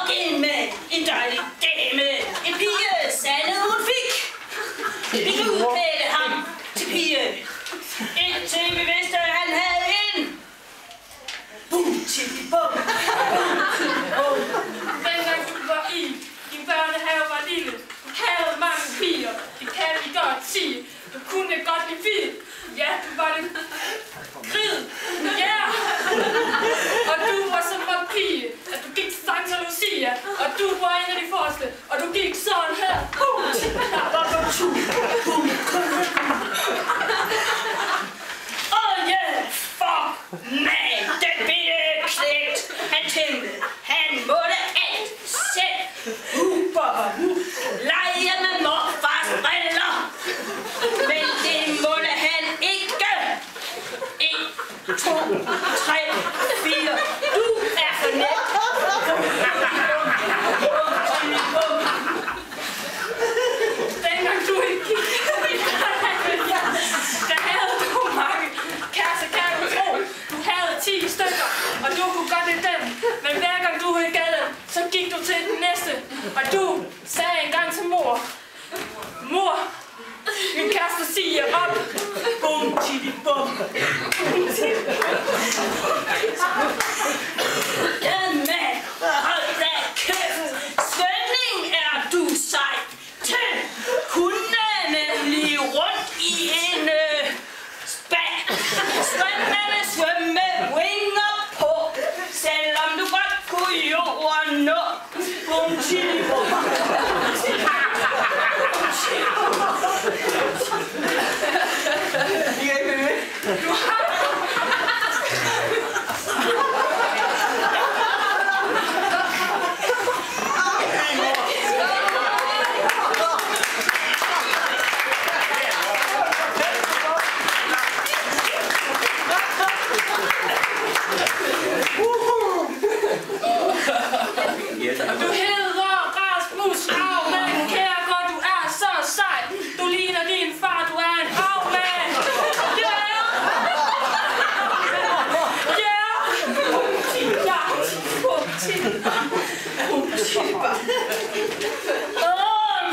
nok en med en dejlig dame. En pige, Sandet hun fik. Vi kan udklæde ham til pige. Indtil vi vidste, at han havde en. Bum, til bum. Dengang du var i din børnehave var lille, du kaldte mange piger. Det kan vi godt sige. Du kunne godt lide fint. Ja, du var lidt grid. Ja! Og du var så meget pige, at du gik til Santa Lucia. Og du var en af de første. Og du gik sådan her. For man, den bitte knægt. Han tænkte, han måtte alt selv. Lege med morfars briller. Men det måtte han ikke. 1, 2, 3, 4. Du er for net. Dengang du ikke gik, der havde du mange kærester, kan du tro. Du havde 10 stykker, og du kunne godt lide dem. Men hver gang du ikke gad dem, så gik du til den næste. Og du sagde engang til mor, mor, min kæreste siger op. Bum, tidi, bum. Ja, mand, hold da kæft. Svømning er du sej til. Kunne nemlig rundt i en spand. Svømmende svømme med vinger på. Selvom du godt kunne jorden nå. Bum, tidi, bum. Du har... Du hedder Rasmus Ravmand, kære godt, du er så sej. Du ligner din far, du er en Ravmand. Ja!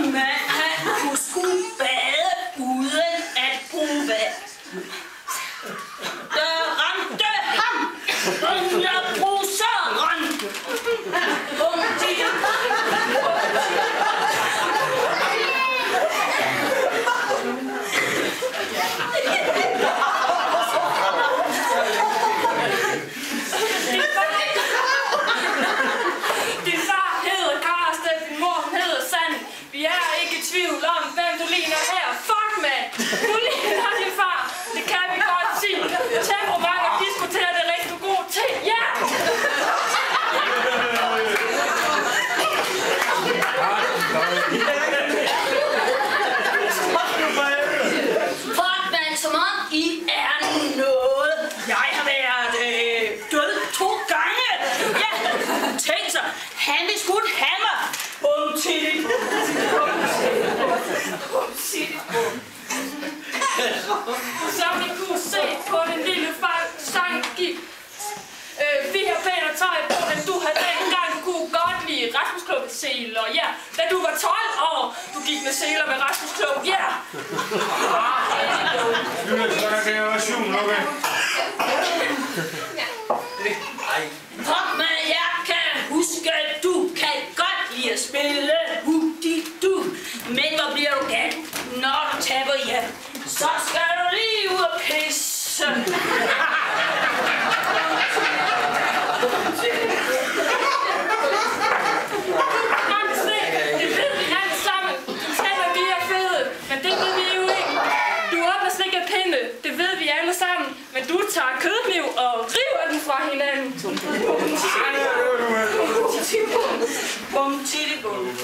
Mand, han kunne sgu bade uden at bruge vand. Der ramte ham under bruseren. Din far hedder Karsten, din mor hedder Sand. Vi er ikke i tvivl om, hvem du ligner her. Fuck, man! Du ligner din far. Det kan vi godt sige. Temperament og diskutere det rigtig god ting. Ja! Fuck, man, som om I er noget. Jeg har været død 2 gange. Ja, tænk så. Han vil skudt hammer. Bum, tidi, Som I kunne se på den lille sang gik. Vi har pænt og tøj på, at du havde dengang kunne godt lide Rasmus Klub seler. Ja, da du var 12 år, du gik med seler med Rasmus Klub. Ja! Fuck, man, jeg kan huske, at du kan godt lide at spille hudi-du. Men hvor bliver du gal, når du taber hjem? Så skal du lige ud og pisse. Det ved vi alle sammen. Tænder, de er fede, men det ved vi jo ikke. Du åbner slik af pinde, det ved vi alle sammen. Men du tager kødkniv og river den fra hinanden. Bum, tidi, bum.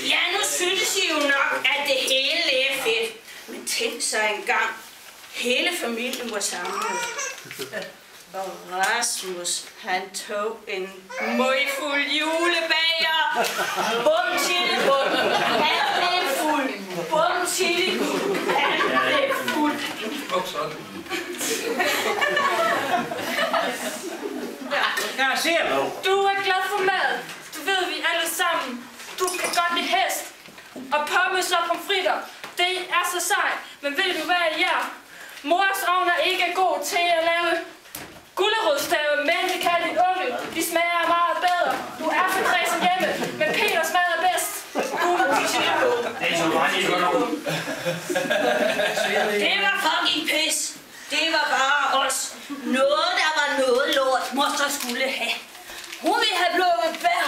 Ja, nu synes I jo nok, at det hele er fedt. Men tænk sig engang, hele familien var samlet. Og Rasmus, han tog en møgfuld julebager. Bum, tidi, bum. Han blev fuld. Bum, tidi, bum. Han blev fuld. Ja, ser du. Du er glad for mad. pølser og pomfritter. Det er så sejt, men ved du hvad I er? Mors ovn er ikke god til at lave gulerødstave, men det kan din onkel. De smager meget bedre. Du er for kredsen hjemme, men Peter smager bedst. Det var fucking pis. Det var bare os. Noget, der var noget lort, moster skulle have. Hun ville have plukket bær.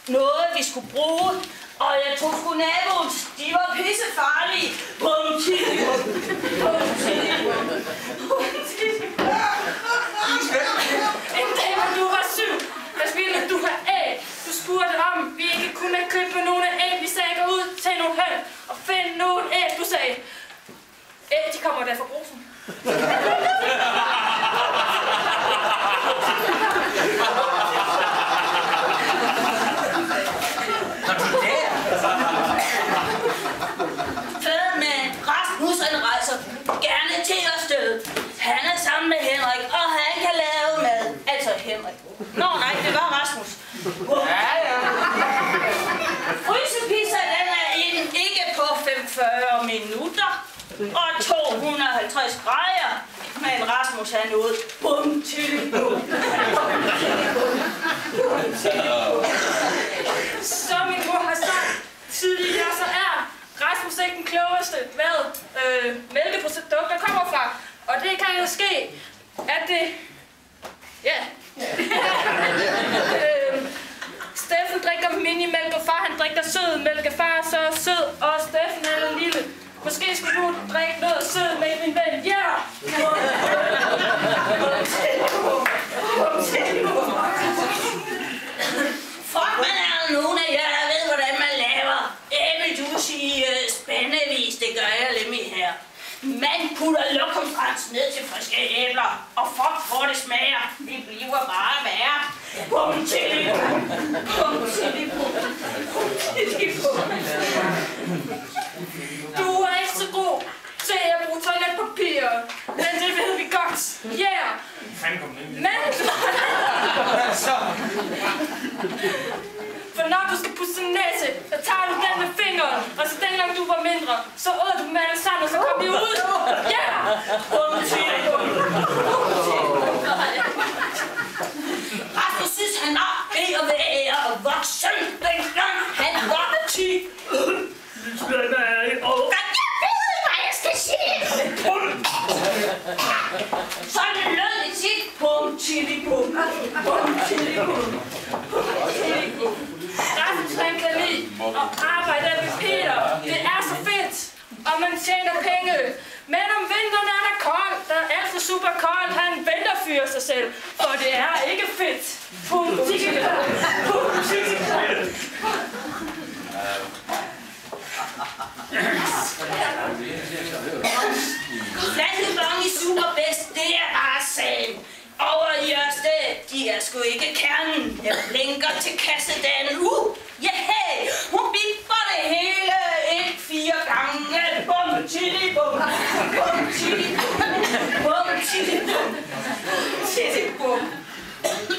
Noget, vi skulle bruge. Og jeg tog sgu naboens. De var pissefarlige. Bum, chili, bum. Bum, chili, bum. Bum, chili, bum. En dag, hvor du var 7, der ville du have æg. Du spurgte om, vi ikke kunne købe nogle æg. Vi sagde, gå ud til nogle høn og find nogle æg. Du sagde, æg, de kommer der fra brusen. Fædremand Rasmus rejser gerne til Ørsted. Han er sammen med Henrik, og han kan lave mad. Altså Henrik. Nå nej, det var Rasmus. Frysepizza, den er ikke på 45 minutter og 250 grader. Men Rasmus er noget. Bum til bum. Som min mor har sagt tidligere, så er Rasmus ikke den klogeste, hvad mælkeprodukter kommer fra. Og det kan jo ske, at det... Ja. Steffen drikker minimælk, og far han drikker sødmælk. Far er så sød, og Steffen er lille. Måske skulle du drikke noget sødmælk, min ven. Ja! Fuck, man er der nogen af jer, der ved, hvordan man laver æblejuice i spændevis. Det gør jeg lidt her. Man putter lokumsrens ned til friske æbler, og fuck, hvor det smager. Det bliver bare værre. Bum til bum til bum. Du er ikke så god til at bruge toiletpapir, men det ved vi godt. Yeah! Men... For når du skal pusse en næse, så tager du den med fingeren, og så dengang du var mindre, så åd du dem alle sammen, og så kom de ud. Yeah! Rasmus synes, han er ved at være voksen, dengang han var 10. Sådan lød det tit. Bum, chili, bum. Bum, chili, bum. Rasmus han kan lide at arbejde med Peter. Det er så fedt, og man tjener penge. Men om vinteren er der koldt, der er alt for super koldt, han vinterfyrer sig selv. For det er ikke fedt. Bum, chili, bum, chili, Flaskebong i Superbest, det er bare sagen. Over i Ørsted, de er sgu ikke kernen. Jeg blinker til kassedagen. Yeah! Hun bipper det hele 4 gange. Bum, chili, bum. Bum, chili, bum. Bum, chili, bum. Chili, bum.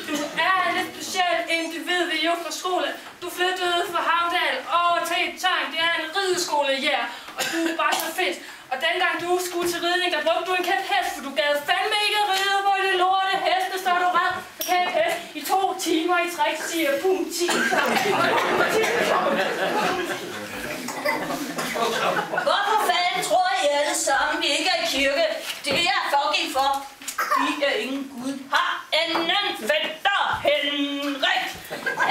Du er en lidt speciel individ ved Jufre Skole. Du flyttede fra Havndal over til et tegn. Det er en rideskole, ja. Og du er bare så fedt. Og dengang du skulle til ridning, der brugte du en kæmpe hest, for du gad fandme ikke at ride, hvor det lorte heste, så du red på kæmpe hest i 2 timer i træk, siger bum, 10. Hvorfor fanden tror I alle sammen, vi ikke er i kirke? Det er fucking for. Vi er ingen Gud. Har anden fætter Henrik.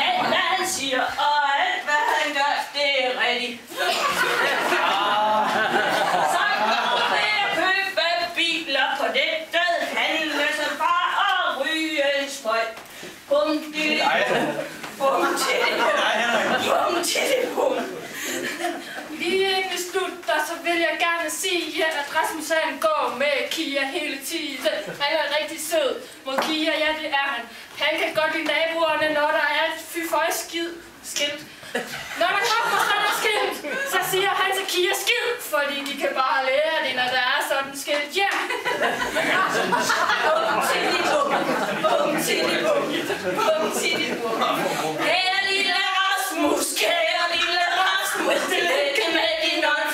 Alt hvad han siger, og alt hvad han gør, det er rigtigt. Så går vi at købe biler på det død. Handle som far og ryge en smøg. Bum til det. Bum til det. Bum til det. Bum. Lige inden vi slutter, så vil jeg gerne sige, at Rasmus han går med Kia hele tiden. Han er rigtig sød mod Kia, ja det er han. Han kan godt lide naboerne, når der er et fy-føj-skilt. Når der kommer sådan et skilt, så siger han til Kia skid, fordi de kan bare lære det, når der er sådan et skilt. Ja! Bum til det. Bum til det. Bum til det. Kære lille Rasmus, kære lille Rasmus, det ligger med din ånd.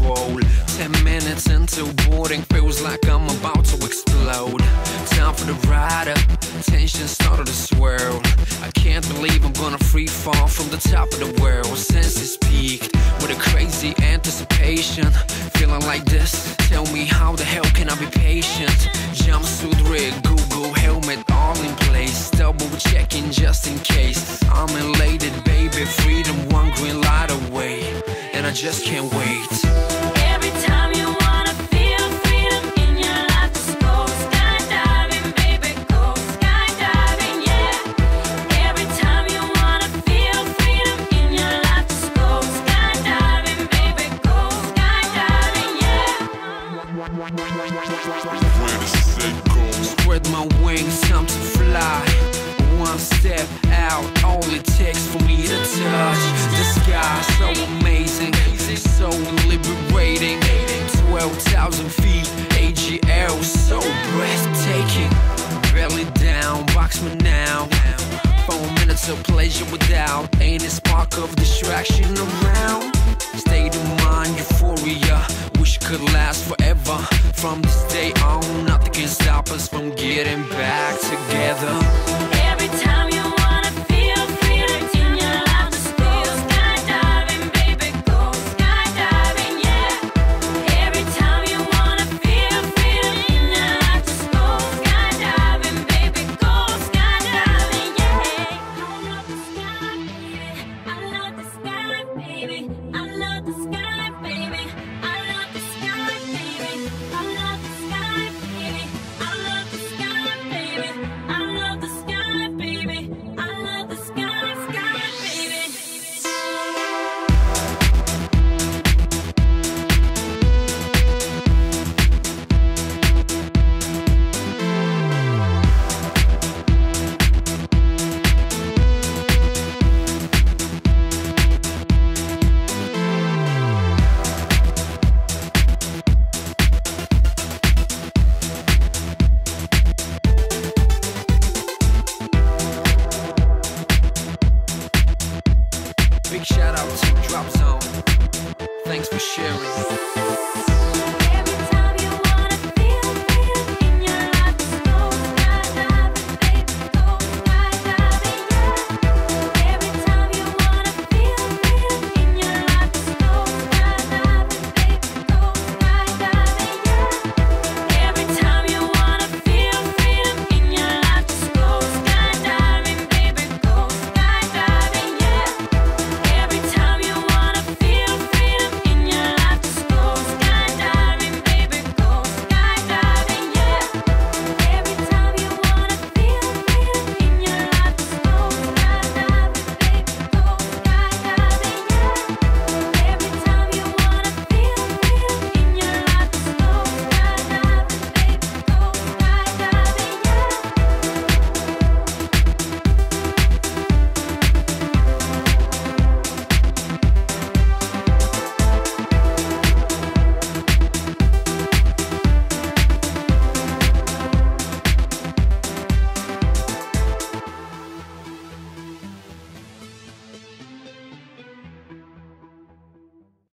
control. 10 minutes into boarding, feels like I'm about to explode. Time for the ride up, tension started to swirl. I can't believe I'm gonna free fall from the top of the world. Senses peaked with a crazy anticipation. Feeling like this, tell me how the hell can I be patient? Jumpsuit rig, Google helmet all in place. Double checking just in case. I'm elated, baby, freedom one green light away, and I just can't wait. Every time you wanna feel freedom in your life, just go skydiving, baby, go skydiving, yeah. Every time you wanna feel freedom in your life, just go skydiving, baby, go skydiving, yeah. Spread my wings, time to fly. One step out, all it takes for me to touch the sky. So amazing, so liberating. 12,000 feet, AGL, so breathtaking. Belly down, box me now. 4 minutes of pleasure without any spark of distraction around. State of mind, euphoria, wish it could last forever. From this day on, nothing can stop us from getting back together.